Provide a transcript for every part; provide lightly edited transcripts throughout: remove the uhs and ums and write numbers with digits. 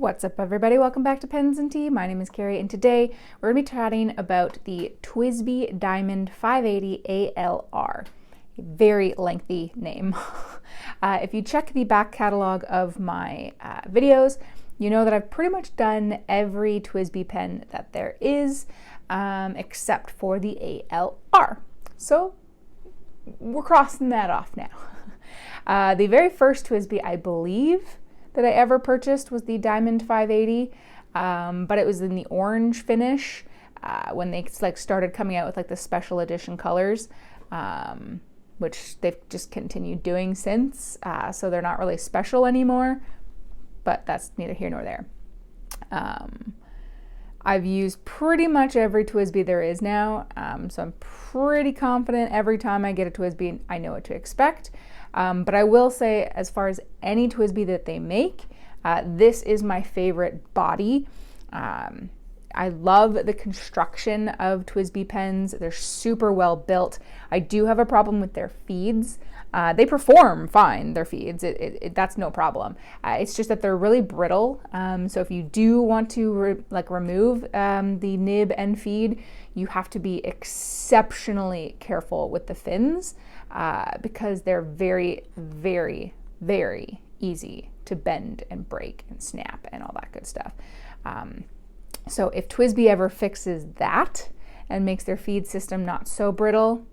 What's up, everybody? Welcome back to Pens and Tea. My name is Carrie, and today we're going to be chatting about the TWSBI Diamond 580 ALR. A very lengthy name. If you check the back catalog of my videos, you know that I've pretty much done every TWSBI pen that there is, except for the ALR. So we're crossing that off now. The very first TWSBI, I believe, that I ever purchased was the Diamond 580, but it was in the orange finish when they started coming out with the special edition colors, which they've just continued doing since, so they're not really special anymore, but that's neither here nor there. I've used pretty much every TWSBI there is now, so I'm pretty confident every time I get a TWSBI I know what to expect. But I will say, as far as any TWSBI that they make, this is my favorite body. I love the construction of TWSBI pens. They're super well built. I do have a problem with their feeds. They perform fine, their feeds. That's no problem. It's just that they're really brittle. So if you do want to remove the nib and feed, you have to be exceptionally careful with the fins because they're very, very, very easy to bend and break and snap and all that good stuff. So if TWSBI ever fixes that and makes their feed system not so brittle,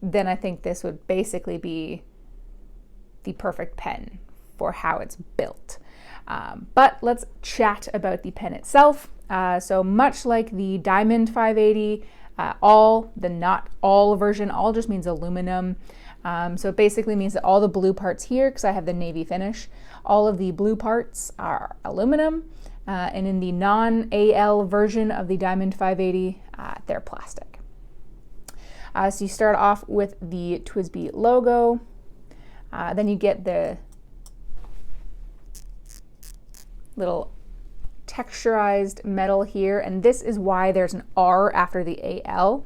then I think this would basically be the perfect pen for how it's built. But let's chat about the pen itself. So much like the Diamond 580, the not all version, all just means aluminum. So it basically means that all the blue parts here, because I have the navy finish, all of the blue parts are aluminum. And in the non-AL version of the Diamond 580, they're plastic. So you start off with the TWSBI logo. Then you get the little texturized metal here, and this is why there's an R after the AL,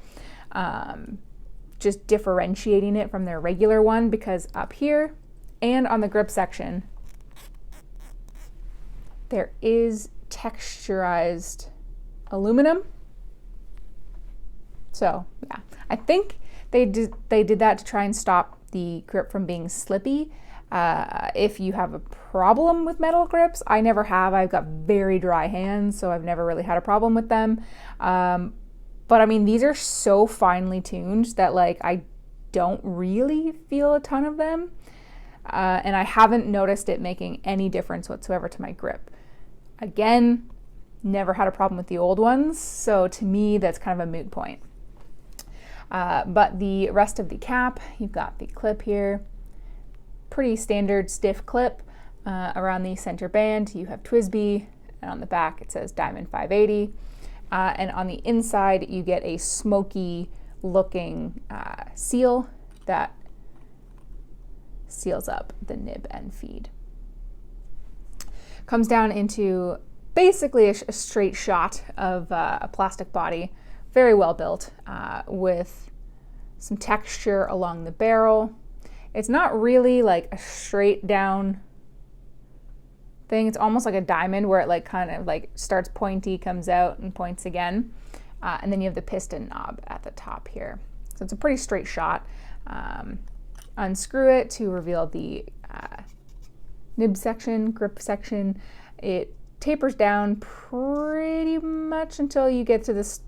just differentiating it from their regular one, because up here and on the grip section there is texturized aluminum. So yeah, I think they did that to try and stop the grip from being slippy. If you have a problem with metal grips, I never have. I've got very dry hands, so I've never really had a problem with them. But I mean, these are so finely tuned that I don't really feel a ton of them. And I haven't noticed it making any difference whatsoever to my grip. Again, never had a problem with the old ones, so to me that's kind of a moot point. But the rest of the cap, you've got the clip here. Pretty standard stiff clip around the center band. You have TWSBI, and on the back it says Diamond 580. And on the inside you get a smoky looking seal that seals up the nib and feed. Comes down into basically a straight shot of a plastic body, very well built, with some texture along the barrel. It's not really a straight down thing. It's almost like a diamond where it kind of starts pointy, comes out and points again. And then you have the piston knob at the top here. So it's a pretty straight shot. Unscrew it to reveal the nib section, grip section. It tapers down pretty much until you get to this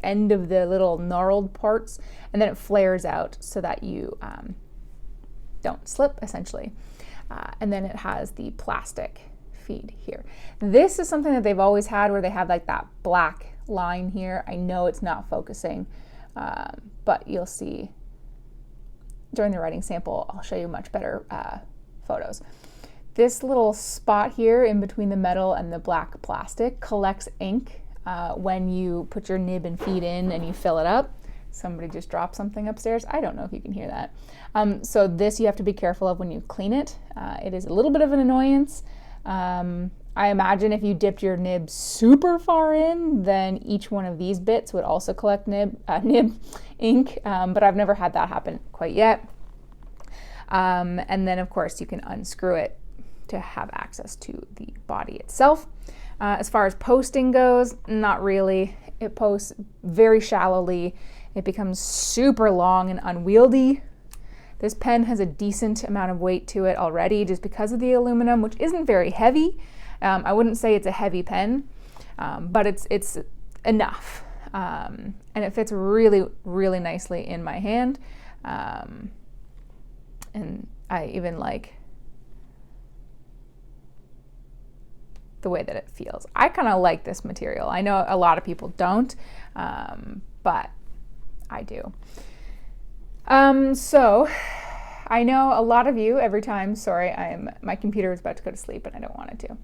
end of the little gnarled parts, and then it flares out so that you don't slip, essentially. And then it has the plastic feed here. This is something that they've always had, where they have that black line here. I know it's not focusing, but you'll see during the writing sample. I'll show you much better photos. This little spot here in between the metal and the black plastic collects ink when you put your nib and feed in and you fill it up. Somebody just dropped something upstairs. I don't know if you can hear that. So this you have to be careful of when you clean it. It is a little bit of an annoyance. I imagine if you dipped your nib super far in, then each one of these bits would also collect nib ink, but I've never had that happen quite yet. And then of course you can unscrew it to have access to the body itself. As far as posting goes, not really. It posts very shallowly. It becomes super long and unwieldy. This pen has a decent amount of weight to it already just because of the aluminum, which isn't very heavy. I wouldn't say it's a heavy pen, but it's enough. And it fits really, really nicely in my hand. And I even like the way that it feels. I kind of like this material. I know a lot of people don't, but I do. So I know a lot of you every time, sorry, my computer is about to go to sleep and I don't want it to.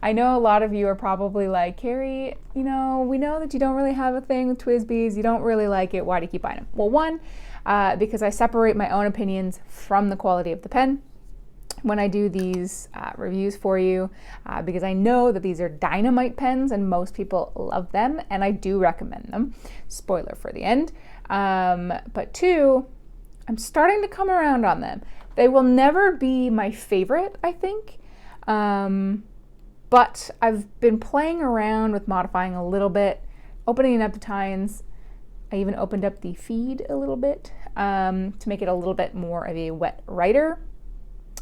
I know a lot of you are probably like, Carrie, we know that you don't really have a thing with TWSBIs. You don't really like it. Why do you keep buying them? Well, one, because I separate my own opinions from the quality of the pen when I do these reviews for you, because I know that these are dynamite pens and most people love them, and I do recommend them. Spoiler for the end. But two, I'm starting to come around on them. They will never be my favorite, I think, but I've been playing around with modifying a little bit, opening up the tines. I even opened up the feed a little bit to make it a little bit more of a wet writer.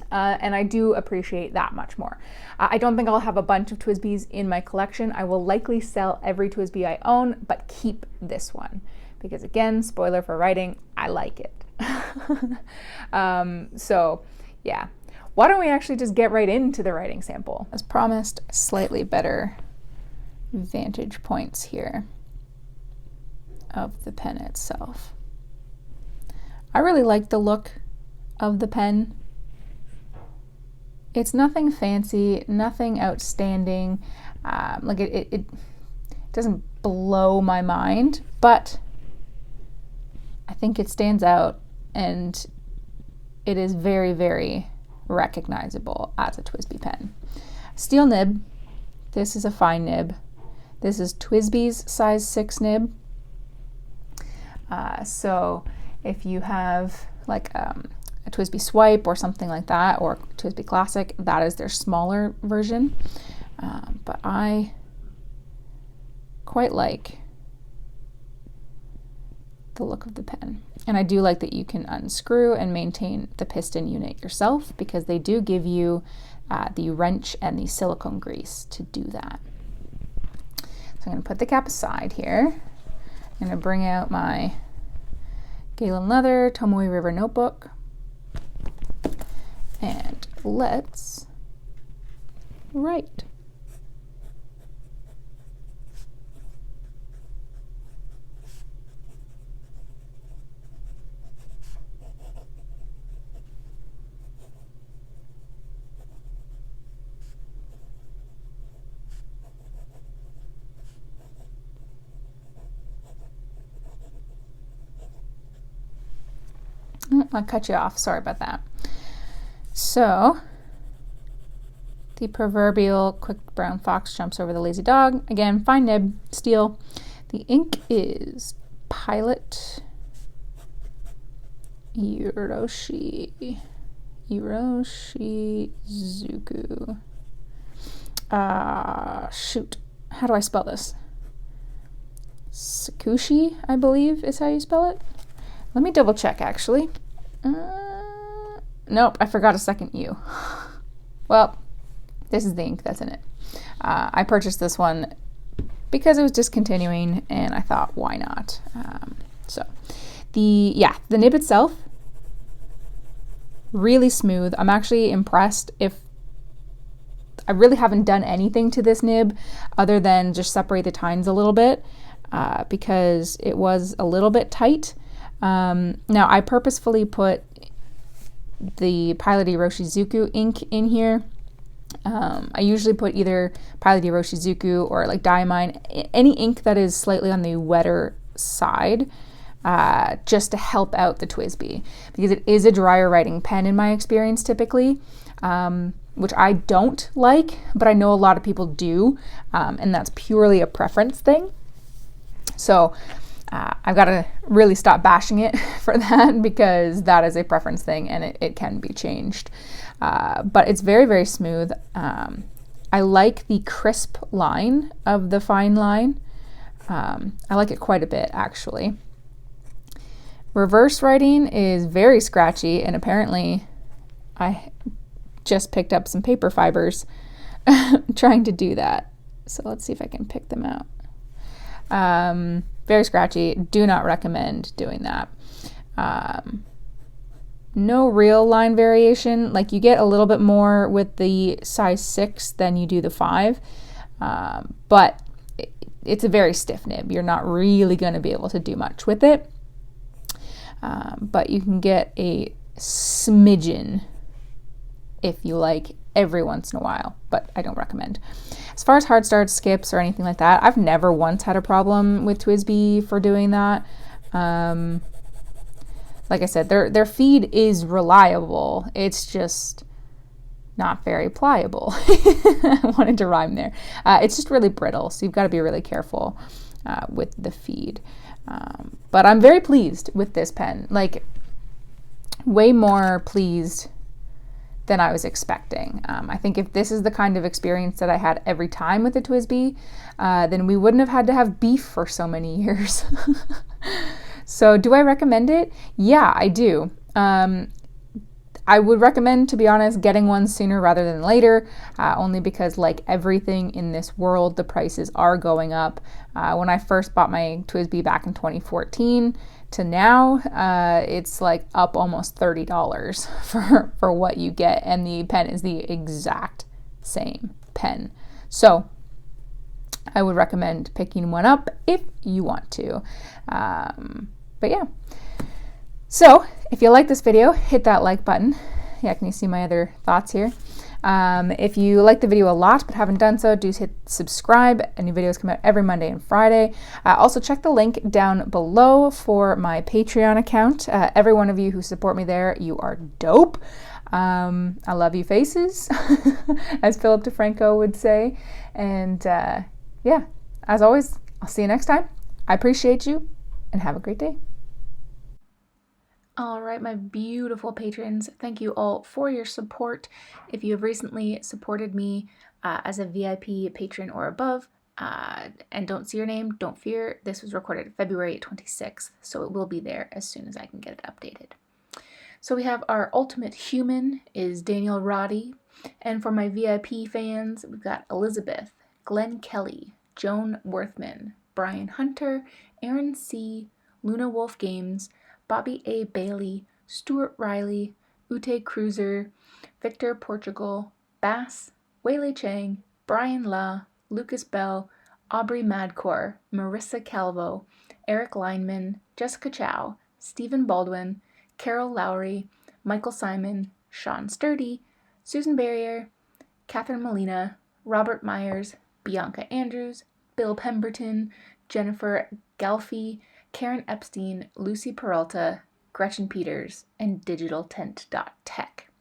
And I do appreciate that much more. I don't think I'll have a bunch of TWSBIs in my collection. I will likely sell every TWSBI I own, but keep this one. Because again, spoiler for writing, I like it. So yeah, why don't we actually just get right into the writing sample? As promised, slightly better vantage points here of the pen itself. I really like the look of the pen. It's nothing fancy, nothing outstanding. Like it doesn't blow my mind, but I think it stands out and it is very, very recognizable as a TWSBI pen. Steel nib. This is a fine nib. This is TWSBI's size 6 nib. So if you have like a TWSBI Swipe or something like that, or TWSBI Classic, that is their smaller version. But I quite like the look of the pen. And I do like that you can unscrew and maintain the piston unit yourself, because they do give you the wrench and the silicone grease to do that. So I'm going to put the cap aside here. I'm going to bring out my Galen Leather Tomoe River notebook. And let's write. I'll cut you off, sorry about that. So, the proverbial quick brown fox jumps over the lazy dog. Again, fine nib, steel. The ink is Pilot Hiroshi Zuku. Shoot, how do I spell this? Sakushi, I believe is how you spell it. Let me double check actually. Nope, I forgot a second U. Well, this is the ink that's in it. I purchased this one because it was discontinuing and I thought, why not? So the nib itself, really smooth. I'm actually impressed. I really haven't done anything to this nib other than just separate the tines a little bit because it was a little bit tight. Now I purposefully put the Pilot Hiroshi Zuku ink in here. I usually put either Pilot Hiroshi Zuku or like Diamine, any ink that is slightly on the wetter side, just to help out the TWSBI, because it is a drier writing pen in my experience typically, which I don't like, but I know a lot of people do, and that's purely a preference thing. So I've got to really stop bashing it for that, because that is a preference thing and it can be changed. but it's very, very smooth. I like the crisp line of the fine line. I like it quite a bit, actually. Reverse writing is very scratchy, and apparently I just picked up some paper fibers trying to do that. So let's see if I can pick them out. Very scratchy. Do not recommend doing that. No real line variation. Like, you get a little bit more with the size 6 than you do the 5, but it's a very stiff nib. You're not really going to be able to do much with it, but you can get a smidgen if you like every once in a while, but I don't recommend. As far as hard start, skips, or anything like that, I've never once had a problem with TWSBI for doing that. Like I said, their feed is reliable. It's just not very pliable. I wanted to rhyme there. It's just really brittle, so you've got to be really careful with the feed. But I'm very pleased with this pen. Like, way more pleased than I was expecting. I think if this is the kind of experience that I had every time with the TWSBI, then we wouldn't have had to have beef for so many years. So do I recommend it? Yeah, I do. I would recommend, to be honest, getting one sooner rather than later, only because, like everything in this world, the prices are going up. When I first bought my TWSBI back in 2014 to now, it's like up almost $30 for what you get, and the pen is the exact same pen. So I would recommend picking one up if you want to. But yeah, so if you like this video, hit that like button. Yeah, can you see my other thoughts here? If you like the video a lot but haven't done so, do hit subscribe. New videos come out every Monday and Friday. Also, check the link down below for my Patreon account. Every one of you who support me there, you are dope. I love you faces, as Philip DeFranco would say. And yeah, as always, I'll see you next time. I appreciate you, and have a great day. All right, my beautiful patrons, thank you all for your support. If you have recently supported me as a VIP patron or above and don't see your name, don't fear. This was recorded February 26th, so it will be there as soon as I can get it updated. So we have our ultimate human is Daniel Roddy, and for my VIP fans, we've got Elizabeth, Glenn Kelly, Joan Worthman, Brian Hunter, Aaron C., Luna Wolf Games, Bobby A. Bailey, Stuart Riley, Ute Cruiser, Victor Portugal, Bass, Weilei Chang, Brian La, Lucas Bell, Aubrey Madcore, Marissa Calvo, Eric Lineman, Jessica Chow, Stephen Baldwin, Carol Lowry, Michael Simon, Sean Sturdy, Susan Barrier, Catherine Molina, Robert Myers, Bianca Andrews, Bill Pemberton, Jennifer Galfie, Karen Epstein, Lucy Peralta, Gretchen Peters, and digitaltent.tech.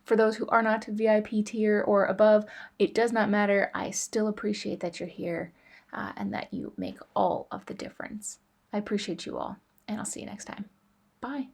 For those who are not VIP tier or above, it does not matter. I still appreciate that you're here and that you make all of the difference. I appreciate you all, and I'll see you next time. Bye.